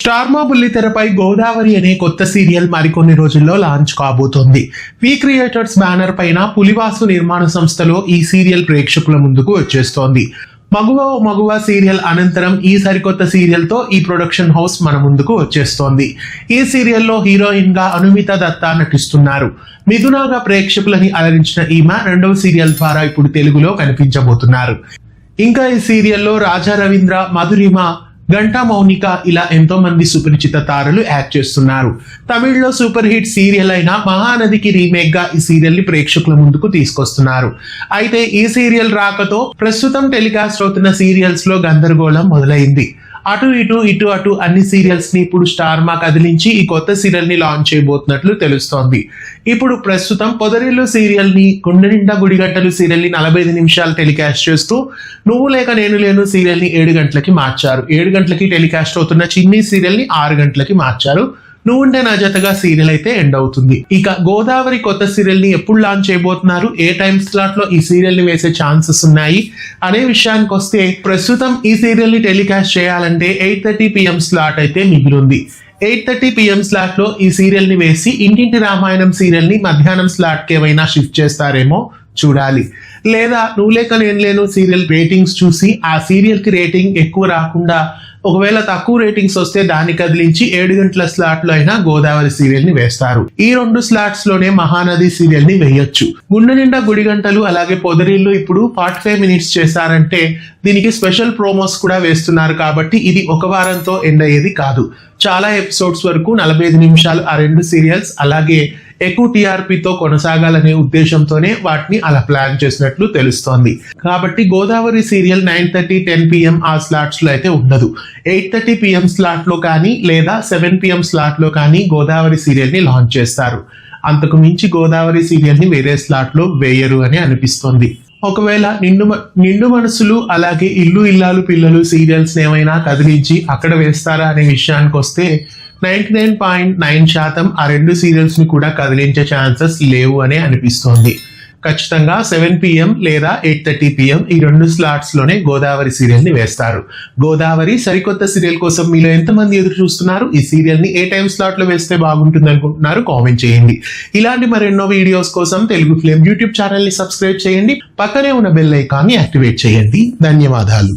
Star మా బుల్లితెరపై గోదావరి అనే కొత్త సీరియల్ మరికొన్ని రోజుల్లో లాంచ్ కాబోతోంది. వి క్రియేటర్స్ బ్యానర్ పైన పులివాసు నిర్మాణ సంస్థలో ఈ సీరియల్ ప్రేక్షకుల ముందుకు వచ్చేస్తోంది. మగువ ఓ మగువ సీరియల్ అనంతరం ఈ సరికొత్త సీరియల్ తో ఈ ప్రొడక్షన్ హౌస్ మన ముందుకు వచ్చేస్తోంది. ఈ సీరియల్లో హీరోయిన్ గా అనుమిత దత్తా నటిస్తున్నారు. మిథునాగా ప్రేక్షకులని అలరించిన ఈమె రెండవ సీరియల్ ద్వారా ఇప్పుడు తెలుగులో కనిపించబోతున్నారు. ఇంకా ఈ సీరియల్లో రాజా రవీంద్ర, మధురిమ, గంటా మౌనిక ఇలా ఎంతో మంది సుపరిచిత తారలు యాక్ట్ చేస్తున్నారు. తమిళ్లో సూపర్ హిట్ సీరియల్ అయిన మహానదికి రీమేక్ గా ఈ సీరియల్ ని ప్రేక్షకుల ముందుకు తీసుకొస్తున్నారు. అయితే ఈ సీరియల్ రాకతో ప్రస్తుతం టెలికాస్ట్ అవుతున్న సీరియల్స్ లో గందరగోళం మొదలైంది. అటు ఇటు అన్ని సీరియల్స్ ని ఇప్పుడు స్టార్ మా కదిలించి ఈ కొత్త సీరియల్ ని లాంచ్ చేయబోతున్నట్లు తెలుస్తోంది. ఇప్పుడు ప్రస్తుతం పొదరిల్లు సీరియల్ ని, గుండె నిండా గుడిగంటలు సీరియల్ ని 45 నిమిషాలు టెలికాస్ట్ చేస్తూ నువ్వు లేక నేను లేను సీరియల్ ని 7 గంటలకి మార్చారు. 7 గంటలకి టెలికాస్ట్ అవుతున్న చిన్ని సీరియల్ ని 6 గంటలకి మార్చారు. నువ్వుంటే నా జతగా సీరియల్ అయితే ఎండ్ అవుతుంది. ఇక గోదావరి కొత్త సీరియల్ ని ఎప్పుడు లాంచ్ చేయబోతున్నారు, ఏ టైం స్లాట్ లో ఈ సీరియల్ ని వేసే ఛాన్సెస్ ఉన్నాయి అనే విషయానికి వస్తే, ప్రస్తుతం ఈ సీరియల్ ని టెలికాస్ట్ చేయాలంటే 8:30 PM స్లాట్ అయితే మిగిలింది. 8:30 PM స్లాట్ లో ఈ సీరియల్ ని వేసి ఇంటింటి రామాయణం సీరియల్ ని మధ్యాహ్నం స్లాట్ కి ఏమైనా షిఫ్ట్ చేస్తారేమో చూడాలి. లేదా నువ్వు లేక నేను లేను సీరియల్ రేటింగ్స్ చూసి ఆ సీరియల్ కి రేటింగ్ ఎక్కువ రాకుండా, ఒకవేళ తక్కువ రేటింగ్స్ వస్తే దాన్ని కదిలించి 7 గంటల స్లాట్ లో అయినా గోదావరి సీరియల్ ని వేస్తారు. ఈ 2 స్లాట్స్ లోనే మహానది సీరియల్ ని వేయొచ్చు. గుండె నిండా గుడి గంటలు అలాగే పొదరిల్లు ఇప్పుడు 45 మినిట్స్ చేశారంటే దీనికి స్పెషల్ ప్రోమోస్ కూడా వేస్తున్నారు. కాబట్టి ఇది ఒక వారంతో ఎండ్ అయ్యేది కాదు. చాలా ఎపిసోడ్స్ వరకు 45 నిమిషాలు ఆ 2 సీరియల్స్ అలాగే ఎక్కువ టీఆర్పీతో కొనసాగాలనే ఉద్దేశంతోనే వాటిని అలా ప్లాన్ చేసినట్లు తెలుస్తోంది. కాబట్టి గోదావరి సీరియల్ 9:30, 10 PM ఆ స్లాట్స్ లో అయితే ఉండదు. 8:30 PM స్లాట్ లో కానీ లేదా 7 PM స్లాట్ లో కానీ గోదావరి సీరియల్ ని లాంచ్ చేస్తారు. అంతకు మించి గోదావరి సీరియల్ ని వేరే స్లాట్ లో వేయరు అని అనిపిస్తోంది. ఒకవేళ నిండు మనసులు అలాగే ఇల్లు ఇల్లాలు పిల్లలు సీరియల్స్ ఏమైనా కదిలించి అక్కడ వేస్తారా అనే విషయానికి వస్తే 99.9% ఆ 2 సీరియల్స్ ని కూడా కదిలించే ఛాన్సెస్ లేవు అనే అనిపిస్తోంది. ఖచ్చితంగా 7 PM లేదా 8:30 PM ఈ 2 స్లాట్స్ లోనే గోదావరి సీరియల్ ని వేస్తారు. గోదావరి సరికొత్త సీరియల్ కోసం మీలో ఎంతమంది ఎదురు చూస్తున్నారు? ఈ సీరియల్ ని ఏ టైం స్లాట్ లో వేస్తే బాగుంటుంది అనుకుంటున్నారు? కామెంట్ చేయండి. ఇలాంటి మరెన్నో వీడియోస్ కోసం తెలుగు ఫ్లేమ్ యూట్యూబ్ ఛానల్ ని సబ్స్క్రైబ్ చేయండి. పక్కనే ఉన్న బెల్ ఐకాన్ ని యాక్టివేట్ చేయండి. ధన్యవాదాలు.